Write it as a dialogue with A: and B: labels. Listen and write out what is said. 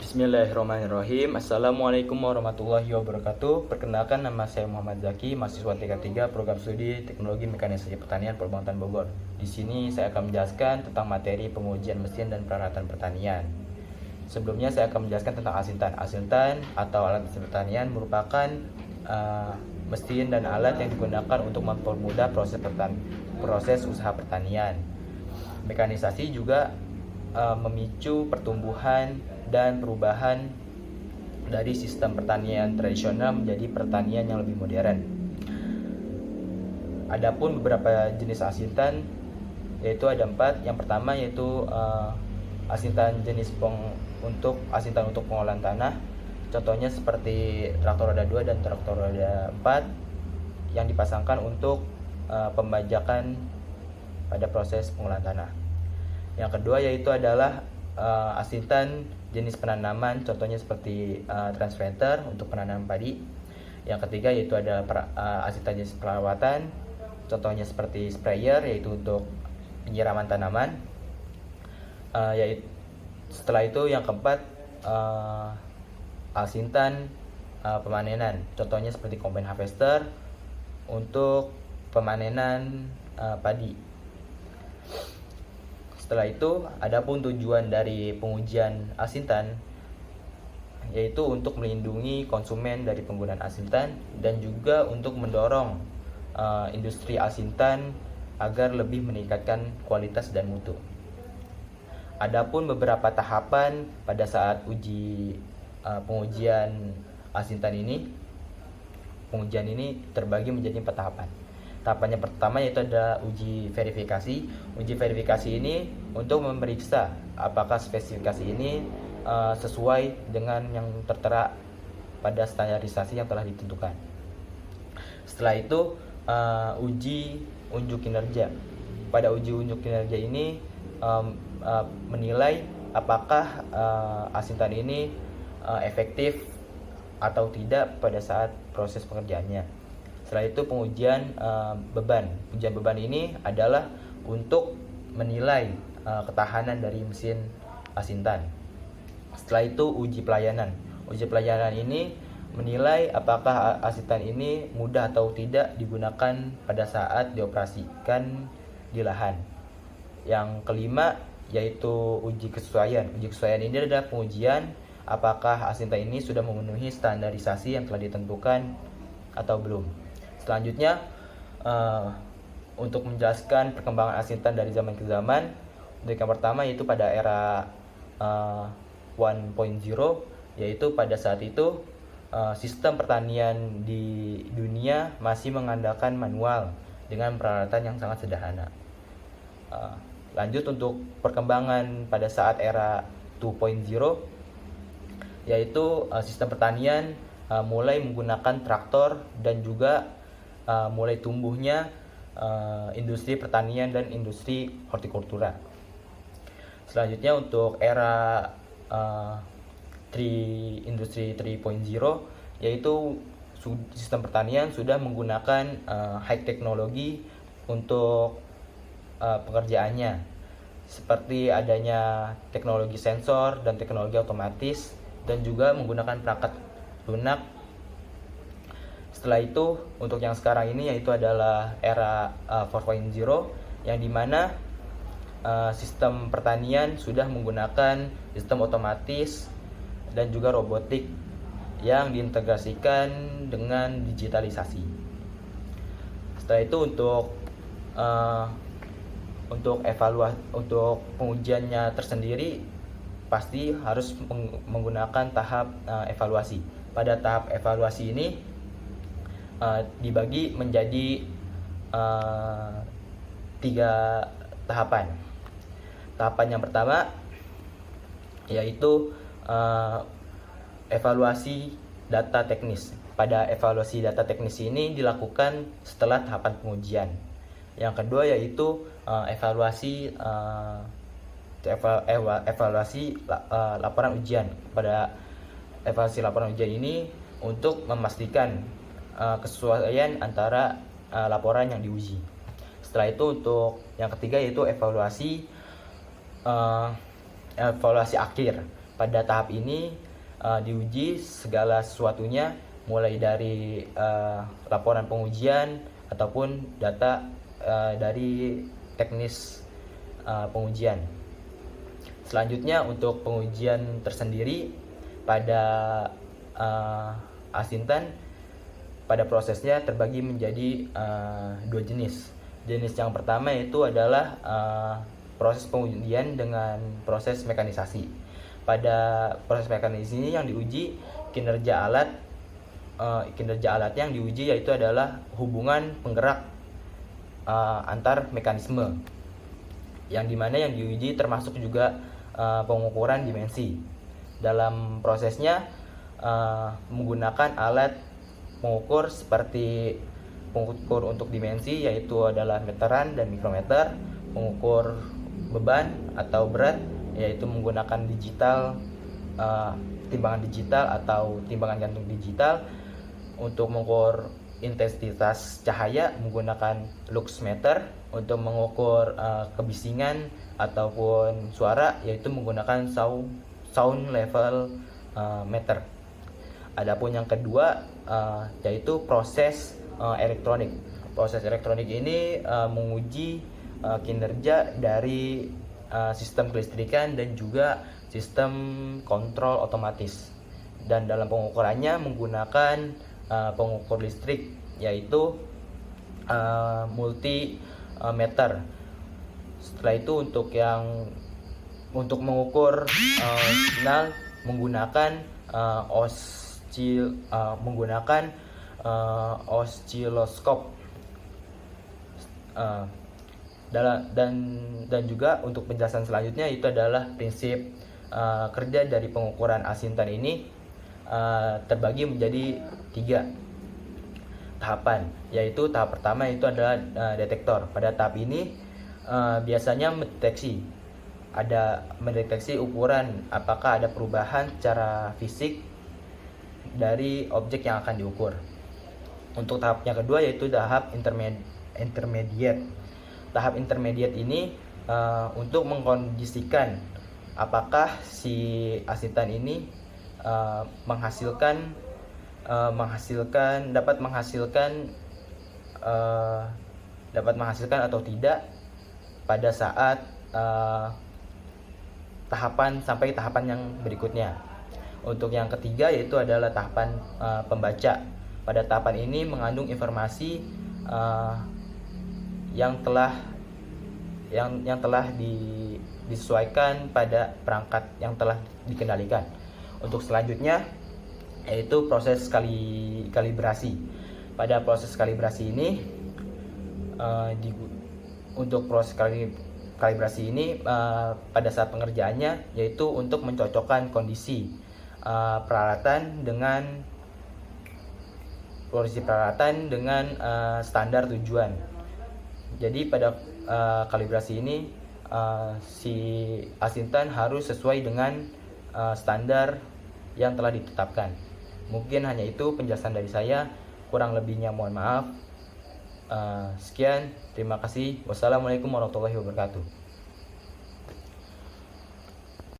A: Bismillahirrahmanirrahim. Assalamualaikum warahmatullahi wabarakatuh. Perkenalkan, nama saya Muhammad Zaki, mahasiswa tingkat 3 Program Studi Teknologi Mekanisasi Pertanian Perbangtan Bogor. Di sini saya akan menjelaskan tentang materi pengujian mesin dan peralatan pertanian. Sebelumnya saya akan menjelaskan tentang asintan. Asintan atau alat mesin pertanian merupakan mesin dan alat yang digunakan untuk mempermudah proses usaha pertanian. Mekanisasi juga memicu pertumbuhan dan perubahan dari sistem pertanian tradisional menjadi pertanian yang lebih modern. Adapun beberapa jenis asintan, yaitu ada 4. Yang pertama yaitu asintan jenis untuk pengolahan tanah. Contohnya seperti traktor roda 2 dan traktor roda 4 yang dipasangkan untuk pembajakan pada proses pengolahan tanah. Yang kedua yaitu adalah asintan jenis penanaman, contohnya seperti transplanter untuk penanaman padi. Yang ketiga yaitu ada asintan jenis perawatan, contohnya seperti sprayer yaitu untuk penyiraman tanaman. Setelah itu yang keempat asintan pemanenan, contohnya seperti combine harvester untuk pemanenan padi. Setelah itu, adapun tujuan dari pengujian asintan yaitu untuk melindungi konsumen dari penggunaan asintan dan juga untuk mendorong industri asintan agar lebih meningkatkan kualitas dan mutu. Adapun beberapa tahapan pada saat pengujian asintan ini, pengujian ini terbagi menjadi 4 tahapan. Tahapan yang pertama yaitu ada uji verifikasi. Uji verifikasi ini untuk memeriksa apakah spesifikasi ini sesuai dengan yang tertera pada standarisasi yang telah ditentukan. Setelah itu uji unjuk kinerja. Pada uji unjuk kinerja ini menilai apakah asintan ini efektif atau tidak pada saat proses pengerjaannya. Setelah itu pengujian beban. Ujian beban ini adalah untuk menilai ketahanan dari mesin asintan. Setelah itu uji pelayanan. Uji pelayanan ini menilai apakah asintan ini mudah atau tidak digunakan pada saat dioperasikan di lahan. Yang kelima yaitu uji kesesuaian. Uji kesesuaian ini adalah pengujian apakah asintan ini sudah memenuhi standarisasi yang telah ditentukan atau belum. Selanjutnya, untuk menjelaskan perkembangan asintan dari zaman ke zaman, untuk yang pertama yaitu pada era 1.0, yaitu pada saat itu sistem pertanian di dunia masih mengandalkan manual dengan peralatan yang sangat sederhana. Lanjut untuk perkembangan pada saat era 2.0, yaitu sistem pertanian mulai menggunakan traktor dan juga mulai tumbuhnya industri pertanian dan industri hortikultura. Selanjutnya untuk era industri 3.0, yaitu sistem pertanian sudah menggunakan high teknologi untuk pekerjaannya, seperti adanya teknologi sensor dan teknologi otomatis dan juga menggunakan perangkat lunak. Setelah itu untuk yang sekarang ini yaitu adalah era 4.0, yang dimana sistem pertanian sudah menggunakan sistem otomatis dan juga robotik yang diintegrasikan dengan digitalisasi. Setelah itu untuk pengujiannya tersendiri pasti harus menggunakan tahap evaluasi. Pada tahap evaluasi ini dibagi menjadi 3 tahapan. Tahapan yang pertama yaitu evaluasi data teknis. Pada evaluasi data teknis ini dilakukan setelah tahapan pengujian. Yang kedua yaitu evaluasi laporan ujian. Pada evaluasi laporan ujian ini untuk memastikan kesesuaian antara laporan yang diuji. Setelah itu untuk yang ketiga yaitu evaluasi akhir. Pada tahap ini diuji segala sesuatunya, mulai dari laporan pengujian ataupun data dari teknis pengujian. Selanjutnya untuk pengujian tersendiri pada asintan, pada prosesnya terbagi menjadi dua jenis. Jenis yang pertama itu adalah proses pengujian dengan proses mekanisasi. Pada proses mekanisasi ini yang diuji kinerja alat. Kinerja alat yang diuji yaitu adalah hubungan penggerak antar mekanisme, yang dimana yang diuji termasuk juga pengukuran dimensi. Dalam prosesnya menggunakan alat pengukur seperti pengukur untuk dimensi, yaitu adalah meteran dan mikrometer. Pengukur beban atau berat, yaitu menggunakan timbangan digital atau timbangan gantung digital. Untuk mengukur intensitas cahaya menggunakan luxmeter. Untuk mengukur kebisingan ataupun suara, yaitu menggunakan sound level meter. Adapun yang kedua yaitu proses elektronik. Proses elektronik ini menguji kinerja dari sistem kelistrikan dan juga sistem kontrol otomatis. Dan dalam pengukurannya menggunakan pengukur listrik, yaitu multimeter. Setelah itu untuk mengukur signal menggunakan osiloskop. Dan juga untuk penjelasan selanjutnya itu adalah prinsip kerja dari pengukuran asintan ini terbagi menjadi 3 tahapan, yaitu tahap pertama itu adalah detektor. Pada tahap ini biasanya mendeteksi ukuran apakah ada perubahan secara fisik dari objek yang akan diukur. Untuk tahap yang kedua yaitu tahap intermediate. Tahap intermediate ini untuk mengkondisikan apakah si asintan ini dapat menghasilkan atau tidak pada saat sampai tahapan yang berikutnya. Untuk yang ketiga yaitu adalah tahapan pembaca. Pada tahapan ini mengandung informasi yang telah disesuaikan pada perangkat yang telah dikendalikan. Untuk selanjutnya yaitu proses kalibrasi. Pada proses kalibrasi ini untuk proses kalibrasi ini pada saat pengerjaannya yaitu untuk mencocokkan kondisi peralatan dengan standar tujuan. Jadi pada kalibrasi ini si asintan harus sesuai dengan standar yang telah ditetapkan. Mungkin hanya itu penjelasan dari saya, kurang lebihnya mohon maaf. Sekian, terima kasih. Wassalamualaikum warahmatullahi wabarakatuh.